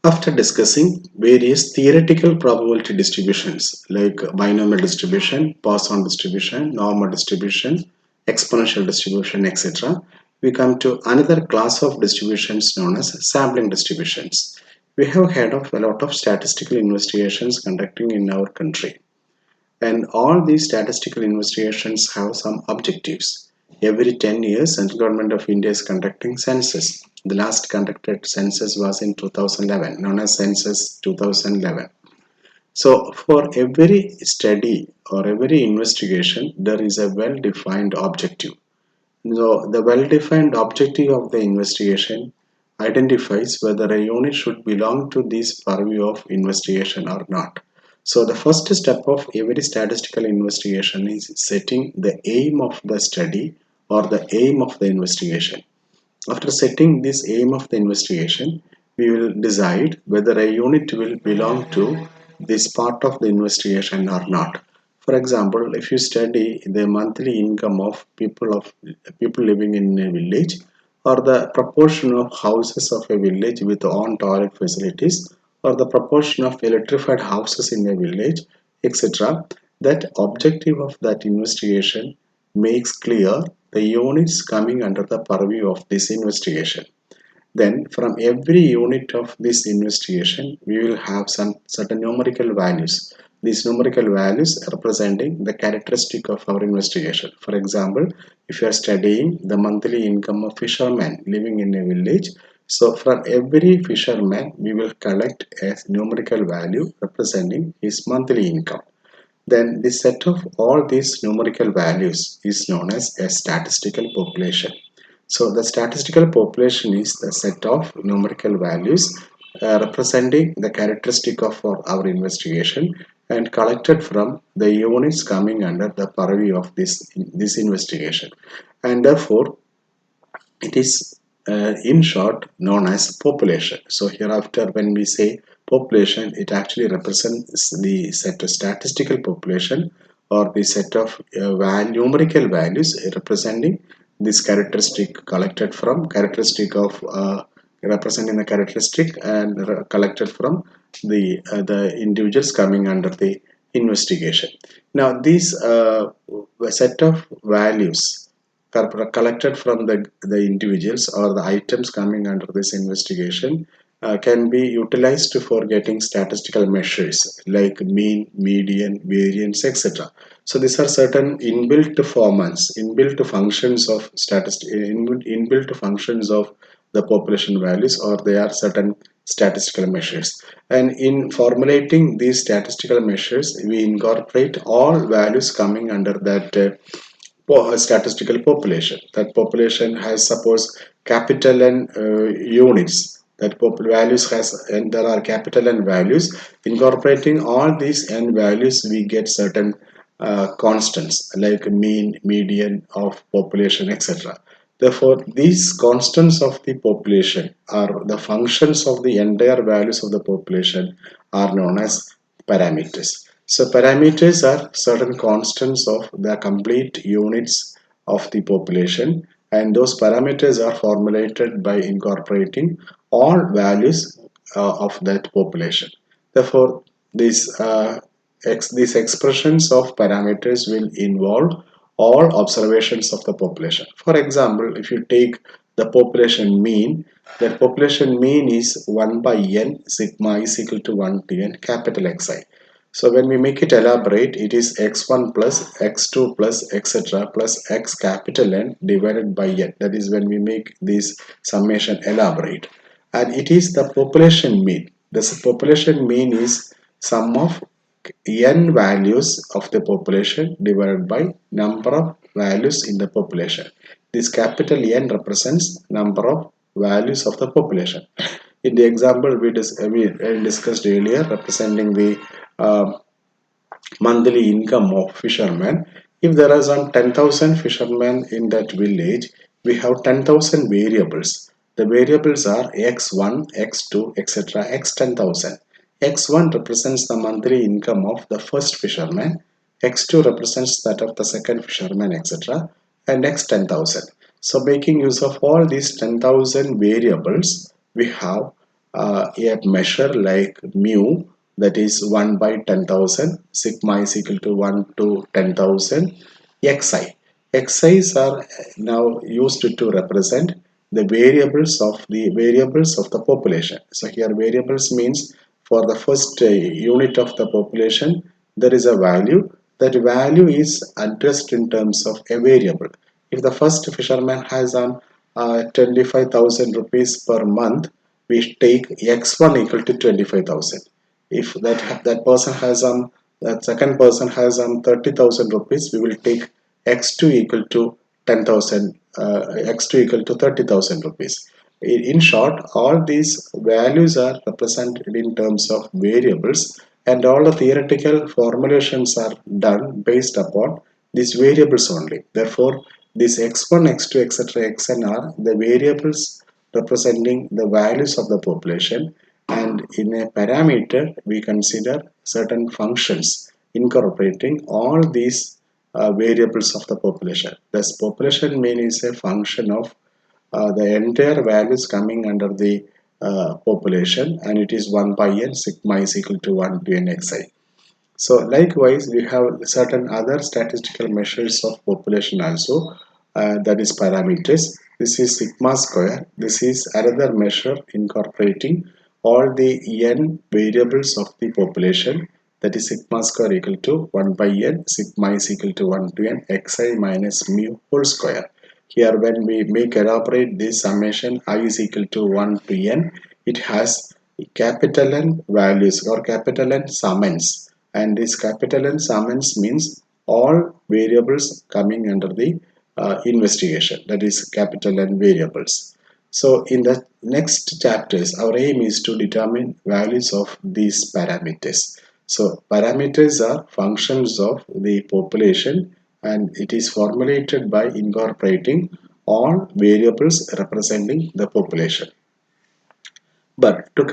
After discussing various theoretical probability distributions like binomial distribution, Poisson distribution, normal distribution, exponential distribution, etc., we come to another class of distributions known as sampling distributions. We have heard of a lot of statistical investigations conducting in our country. And all these statistical investigations have some objectives. Every 10 years, Central Government of India is conducting census. The last conducted census was in 2011, known as Census 2011. So, for every study or every investigation, there is a well defined objective. So, the well defined objective of the investigation identifies whether a unit should belong to this purview of investigation or not. So, the first step of every statistical investigation is setting the aim of the study or the aim of the investigation. After setting this aim of the investigation, we will decide whether a unit will belong to this part of the investigation or not. For example, if you study the monthly income of people living in a village, or the proportion of houses of a village with on toilet facilities, or the proportion of electrified houses in a village, etc., that objective of that investigation makes clear the units coming under the purview of this investigation. Then from every unit of this investigation, we will have some certain numerical values. These numerical values representing the characteristic of our investigation. For example, if you are studying the monthly income of fishermen living in a village, so from every fisherman, we will collect a numerical value representing his monthly income. Then the set of all these numerical values is known as a statistical population. So the statistical population is the set of numerical values representing the characteristic of our investigation and collected from the units coming under the purview of this investigation. And therefore, it is in short known as population. So hereafter when we say population, it actually represents the set of statistical population or the set of numerical values representing this characteristic collected from characteristic of representing the characteristic and collected from the individuals coming under the investigation. Now these set of values collected from the individuals or the items coming under this investigation can be utilized for getting statistical measures like mean, median, variance, etc. So these are certain inbuilt functions of inbuilt functions of the population values, or they are certain statistical measures. And in formulating these statistical measures, we incorporate all values coming under that a statistical population. That population has suppose capital N units. That values has and there are capital N values. Incorporating all these N values, we get certain constants like mean, median of population, etc. Therefore, these constants of the population are the functions of the entire values of the population are known as parameters. So parameters are certain constants of the complete units of the population, and those parameters are formulated by incorporating all values of that population. Therefore, these expressions of parameters will involve all observations of the population. For example, if you take the population mean, that population mean is 1 by n sigma is equal to 1 to n capital Xi. So when we make it elaborate, it is x1 plus x2 plus etc plus x capital N divided by n. That is when we make this summation elaborate. And it is the population mean. This population mean is sum of n values of the population divided by number of values in the population. This capital N represents number of values of the population. In the example we discussed earlier, representing the monthly income of fishermen, if there are some 10,000 fishermen in that village, we have 10,000 variables. The variables are x1, x2, etc. x 10,000. x1 represents the monthly income of the first fisherman, x2 represents that of the second fisherman, etc. and x 10,000. So making use of all these 10,000 variables, we have a measure like mu, that is 1 by 10,000, sigma is equal to 1 to 10,000, xi. Xi's are now used to represent the variables of the population. So here variables means for the first unit of the population there is a value. That value is addressed in terms of a variable. If the first fisherman has an 25,000 rupees per month, we take x1 equal to 25,000. If that person has that second person has 30,000 rupees, we will take x2 equal to 10,000, x2 equal to 30,000 rupees. In short, all these values are represented in terms of variables, and all the theoretical formulations are done based upon these variables only. Therefore, these x1, x2, etc., xn are the variables representing the values of the population, and in a parameter we consider certain functions incorporating all these variables of the population. Thus, population mean is a function of the entire values coming under the population, and it is 1 by n, sigma is equal to 1 to n xi. So likewise, we have certain other statistical measures of population also, that is parameters. This is sigma square. This is another measure incorporating all the n variables of the population. That is sigma square equal to 1 by n, sigma is equal to 1 to n, xi minus mu whole square. Here when we make elaborate this summation I is equal to 1 to n, it has capital N values or capital N summons, and this capital N summons means all variables coming under the investigation, that is capital N variables. So in the next chapters our aim is to determine values of these parameters. So parameters are functions of the population, and it is formulated by incorporating all variables representing the population. But to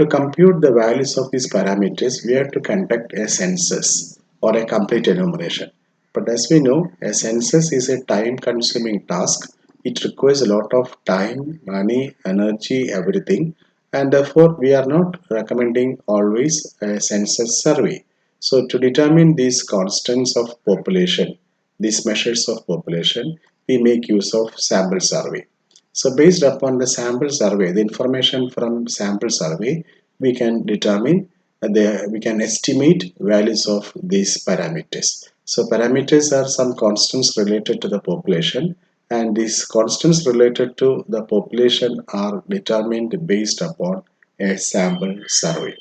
compute the values of these parameters, we have to conduct a census or a complete enumeration. But as we know, a census is a time-consuming task. It requires a lot of time, money, energy, everything, and therefore we are not recommending always a census survey. So to determine these constants of population, these measures of population, we make use of sample survey. So based upon the sample survey, the information from sample survey, we can determine we can estimate values of these parameters. So parameters are some constants related to the population, and these constants related to the population are determined based upon a sample survey.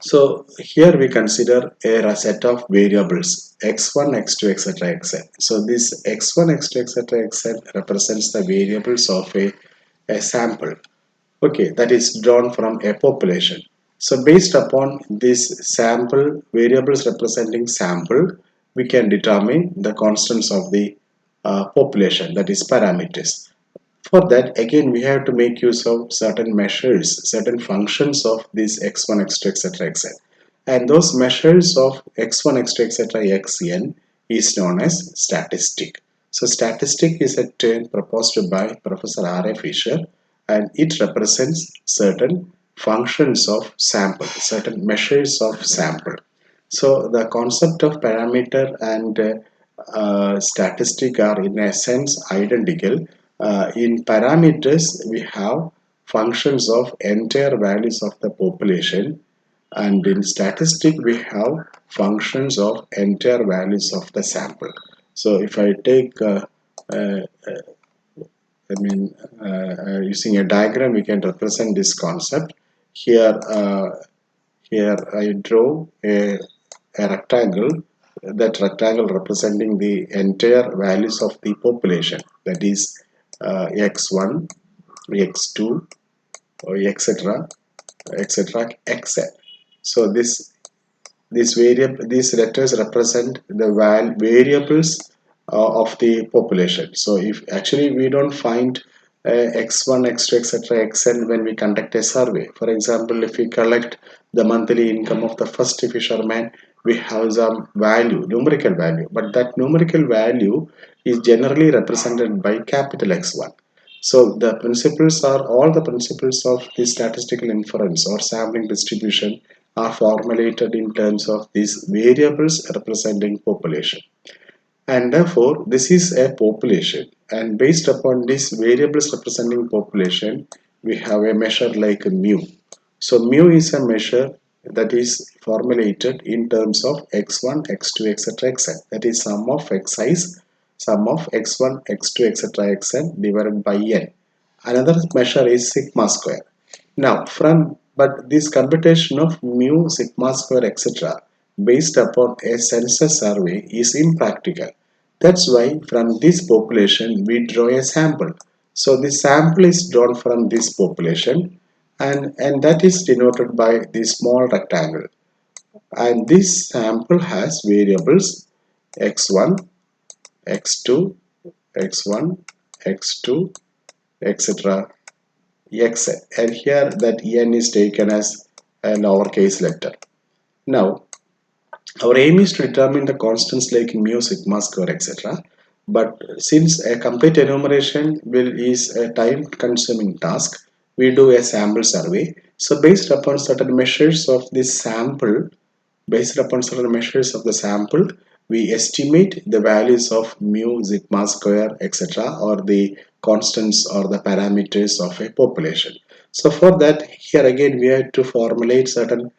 So here we consider a set of variables x1, x2, etc. xn. So this x1, x2, etc. xn represents the variables of a sample. Okay, that is drawn from a population. So based upon this sample variables representing sample, we can determine the constants of the population, that is parameters. For that, again, we have to make use of certain measures, certain functions of this x1, x2, etc. xn. And those measures of x1, x2, etc. xn is known as statistic. So statistic is a term proposed by Professor R. A. Fisher, and it represents certain functions of sample, certain measures of sample. So the concept of parameter and statistic are in a sense identical. In parameters, we have functions of entire values of the population, and in statistic, we have functions of entire values of the sample. So if I take uh, using a diagram, we can represent this concept. Here, here I draw a rectangle. That rectangle representing the entire values of the population. That is x1, x2, etc., etc., xn. So these letters represent the variables of the population. So if actually we don't find x1, x2, etc., xn when we conduct a survey. For example, if we collect the monthly income of the first fisherman, we have some value, numerical value, but that numerical value is generally represented by capital X1. So the principles are all the principles of the statistical inference or sampling distribution are formulated in terms of these variables representing population. And therefore, this is a population. And based upon these variables representing population, we have a measure like mu. So mu is a measure that is formulated in terms of x1, x2, etc. xn. That is sum of xi's, sum of x1, x2, etc. xn divided by n. Another measure is sigma square. Now, but this computation of mu, sigma square, etc., based upon a census survey is impractical. That's why from this population we draw a sample. So the sample is drawn from this population, and that is denoted by this small rectangle. And this sample has variables x1, x2, x1, x2, etc. Xn, and here that n is taken as a lowercase letter. Now, our aim is to determine the constants like mu, sigma square, etc. But since a complete enumeration is a time-consuming task, we do a sample survey. So, based upon certain measures of this sample, based upon certain measures of the sample, we estimate the values of mu, sigma square, etc., or the constants or the parameters of a population. So for that, here again we have to formulate certain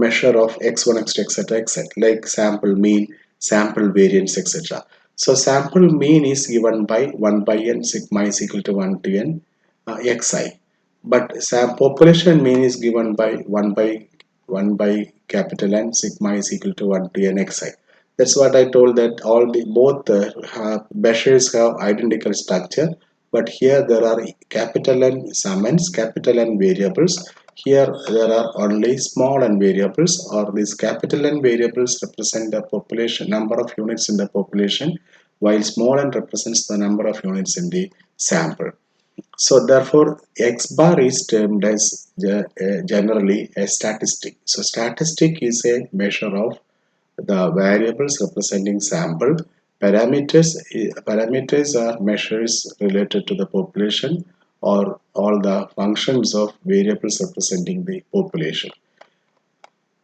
measure of x1, x2, etc., etc., like sample mean, sample variance, etc. So sample mean is given by 1 by n, sigma is equal to 1 to n xi. But population mean is given by 1 by capital N, sigma is equal to 1 to n xi. That's what I told, that all the both measures have identical structure, but here there are capital N summands, capital N variables. Here there are only small n variables, or these capital N variables represent the population number of units in the population, while small n represents the number of units in the sample. So therefore, X bar is termed as generally a statistic. So statistic is a measure of the variables representing sample. Parameters are measures related to the population or all the functions of variables representing the population.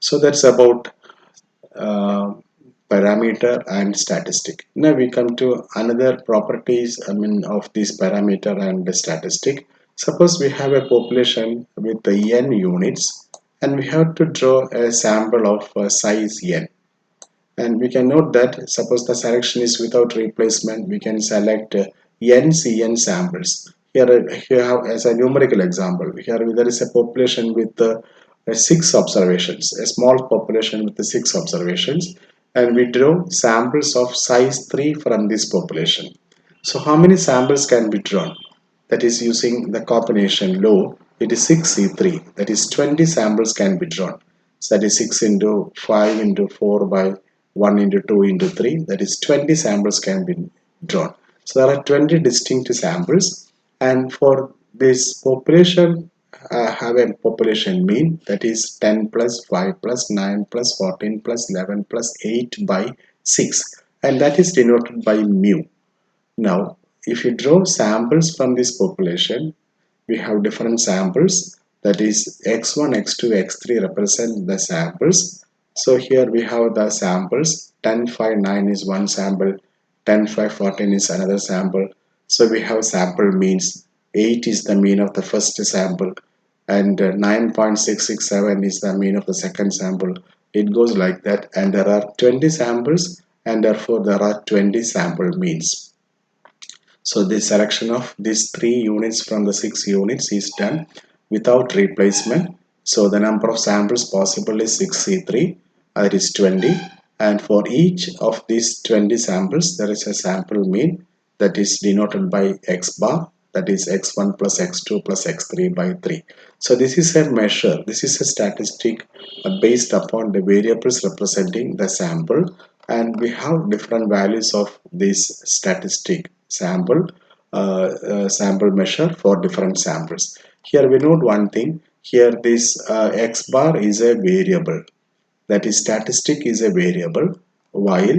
So that's about uh, parameter and statistic. Now we come to another properties of this parameter and the statistic. Suppose we have a population with the n units, and we have to draw a sample of size n. And we can note that suppose the selection is without replacement, we can select NCN samples. Here have as a numerical example. Here there is a population with 6 observations, a small population with the 6 observations, and we draw samples of size 3 from this population. So how many samples can be drawn? That is using the combination law. It is 6C3. That is 20 samples can be drawn. So that is 6 into 5 into 4 by 1 into 2 into 3. That is 20 samples can be drawn. So there are 20 distinct samples, and for this population have a population mean, that is 10 plus 5 plus 9 plus 14 plus 11 plus 8 by 6, and that is denoted by mu. Now, if you draw samples from this population, we have different samples, that is x1, x2, x3 represent the samples. So here we have the samples. 10, 5, 9 is one sample, 10, 5, 14 is another sample. So we have sample means. 8 is the mean of the first sample, and 9.667 is the mean of the second sample. It goes like that, and there are 20 samples, and therefore there are 20 sample means. So the selection of these 3 units from the 6 units is done without replacement. So the number of samples possible is 6C3, that is 20, and for each of these 20 samples there is a sample mean that is denoted by x bar, that is x1 plus x2 plus x3 by 3. So this is a measure, this is a statistic based upon the variables representing the sample, and we have different values of this statistic sample measure for different samples. Here we note one thing, here this x bar is a variable, that is statistic is a variable, while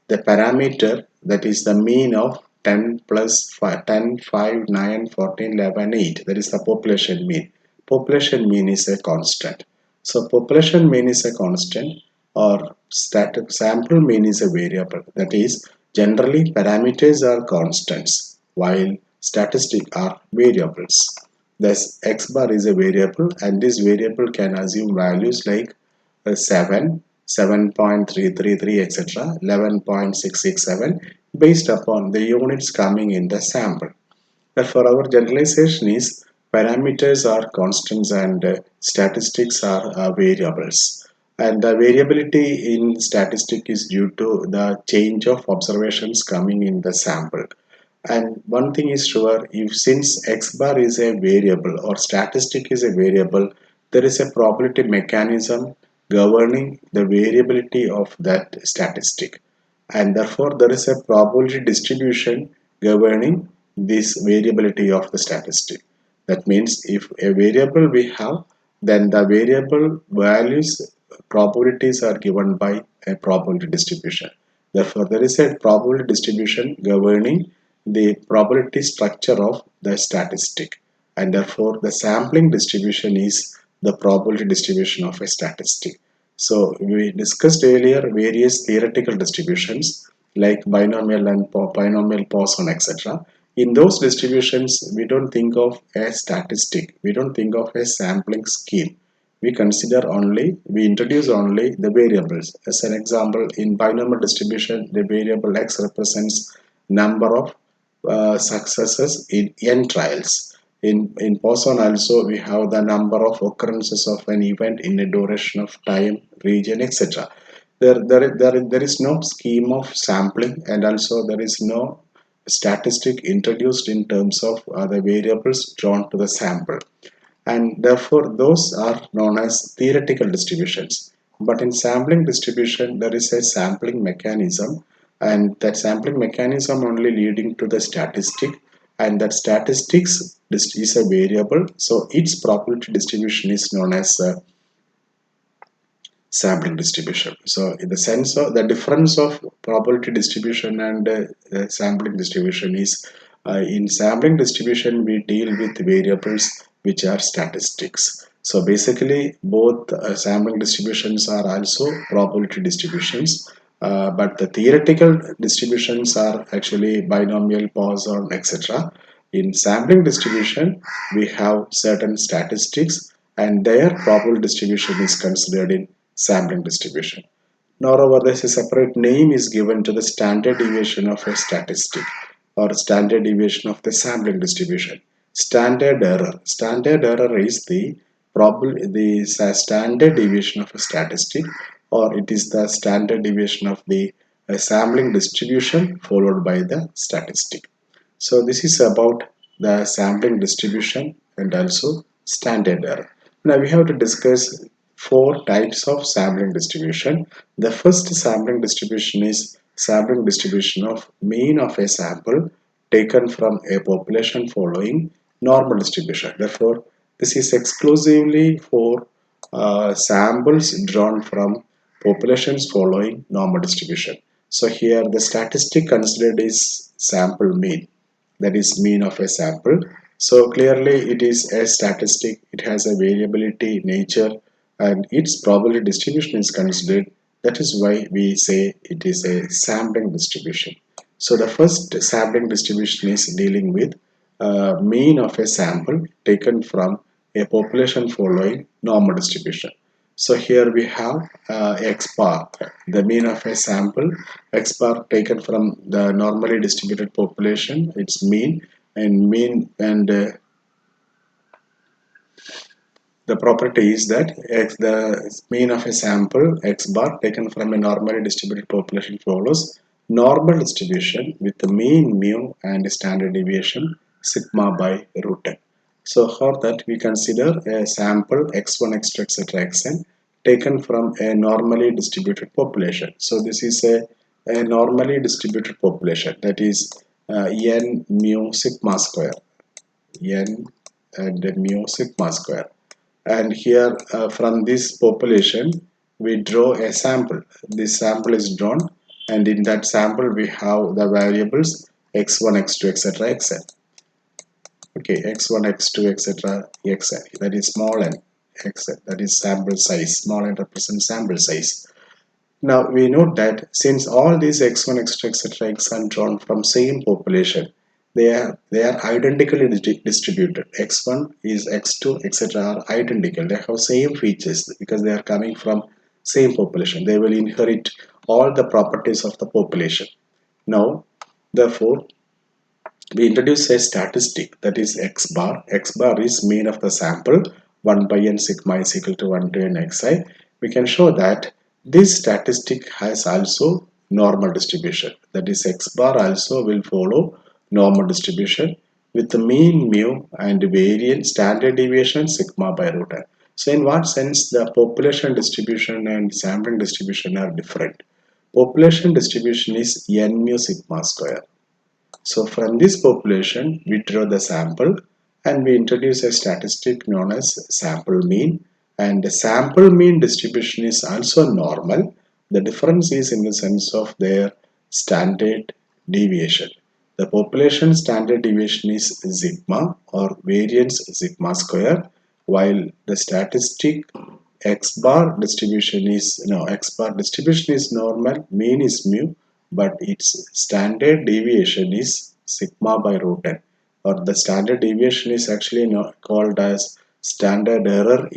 the parameter, that is the mean of 10 plus 5, 10, 5, 9, 14, 11, 8. That is the population mean. Population mean is a constant. So population mean is a constant, or static sample mean is a variable. That is, generally parameters are constants while statistics are variables. Thus x bar is a variable, and this variable can assume values like 7, 7.333, etc., 11.667 based upon the units coming in the sample. Therefore, our generalization is parameters are constants and statistics are variables. And the variability in statistic is due to the change of observations coming in the sample. And one thing is sure, if since x bar is a variable or statistic is a variable, there is a probability mechanism governing the variability of that statistic. And therefore, there is a probability distribution governing this variability of the statistic. That means if a variable we have, then the variable values probabilities are given by a probability distribution. Therefore, there is a probability distribution governing the probability structure of the statistic, and therefore the sampling distribution is the probability distribution of a statistic. So we discussed earlier various theoretical distributions like binomial and binomial Poisson, etc. In those distributions, we don't think of a statistic, we don't think of a sampling scheme. We introduce only the variables. As an example, in binomial distribution, the variable x represents number of successes in n trials. In Poisson also we have the number of occurrences of an event in a duration of time, region, etc. There is no scheme of sampling, and also there is no statistic introduced in terms of the variables drawn to the sample, and therefore those are known as theoretical distributions. But in sampling distribution, there is a sampling mechanism, and that sampling mechanism only leading to the statistic, and that statistics is a variable, so its probability distribution is known as sampling distribution. So in the sense of the difference of probability distribution and sampling distribution is, in sampling distribution we deal with variables which are statistics. So basically both sampling distributions are also probability distributions, but the theoretical distributions are actually binomial, Poisson, etc. In sampling distribution we have certain statistics, and their probability distribution is considered in sampling distribution. Moreover, there's a separate name is given to the standard deviation of a statistic, or standard deviation of the sampling distribution. Standard error. Standard error is the standard deviation of a statistic, or it is the standard deviation of the sampling distribution followed by the statistic. So this is about the sampling distribution and also standard error. Now we have to discuss four types of sampling distribution. The first sampling distribution is sampling distribution of mean of a sample taken from a population following normal distribution. Therefore, this is exclusively for samples drawn from populations following normal distribution. So here the statistic considered is sample mean, that is mean of a sample. So clearly it is a statistic, it has a variability nature, and its probability distribution is considered. That is why we say it is a sampling distribution. So the first sampling distribution is dealing with mean of a sample taken from a population following normal distribution. So here we have x bar, the mean of a sample, x bar taken from the normally distributed population, its mean, and the property is that the mean of a sample x bar taken from a normally distributed population follows normal distribution with the mean mu and standard deviation sigma by root n. So for that we consider a sample x1, x2, etc. xn taken from a normally distributed population. So this is a normally distributed population, that is n mu sigma square, n and mu sigma square. And here from this population we draw a sample. This sample is drawn, and in that sample we have the variables x1 x2 etc xn. Okay, x1 x2 etc xn, that is small n, xn, that is sample size. Small n represents sample size. Now we note that since all these x1 x2 etc xn drawn from same population, they are identically distributed. X1 is x2 etc are identical, they have same features because they are coming from same population. They will inherit all the properties of the population. Now therefore we introduce a statistic, that is x bar. X bar is mean of the sample. 1 by n sigma is equal to 1 to n xi. We can show that this statistic has also normal distribution, that is x bar also will follow normal distribution with the mean mu and variance standard deviation sigma by root n. So in what sense the population distribution and sampling distribution are different? Population distribution is n mu sigma square. So from this population, we draw the sample and we introduce a statistic known as sample mean. And the sample mean distribution is also normal. The difference is in the sense of their standard deviation. The population standard deviation is sigma or variance sigma square, while the statistic x bar distribution is normal, mean is mu, but its standard deviation is sigma by root n, or the standard deviation is actually called as standard error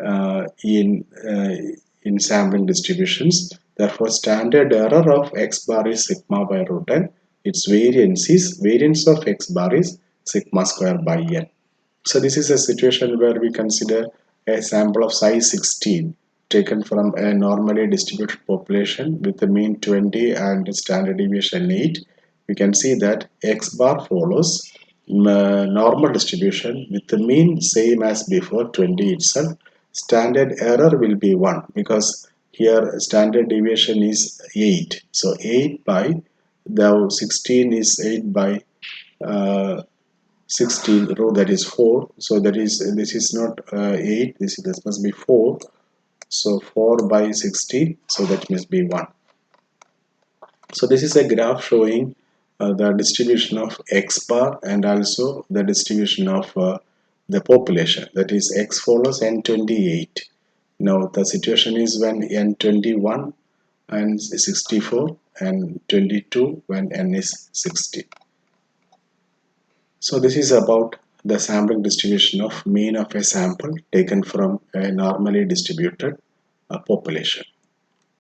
uh, in uh, in sampling distributions. Therefore, standard error of x bar is sigma by root n. Its variance of x bar is sigma square by n. So this is a situation where we consider a sample of size 16 taken from a normally distributed population with the mean 20 and standard deviation 8. We can see that x bar follows normal distribution with the mean same as before 20 itself. Standard error will be 1 because here standard deviation is 8. So 8 by the 16 is 8 by uh, 16 row, that is 4. So that is, this is not 8, this must be 4. So 4 by 16, so that must be 1. So this is a graph showing the distribution of x bar and also the distribution of the population, that is x follows n28. Now the situation is when n21 and 64 and 22 when n is 60. So this is about the sampling distribution of mean of a sample taken from a normally distributed population.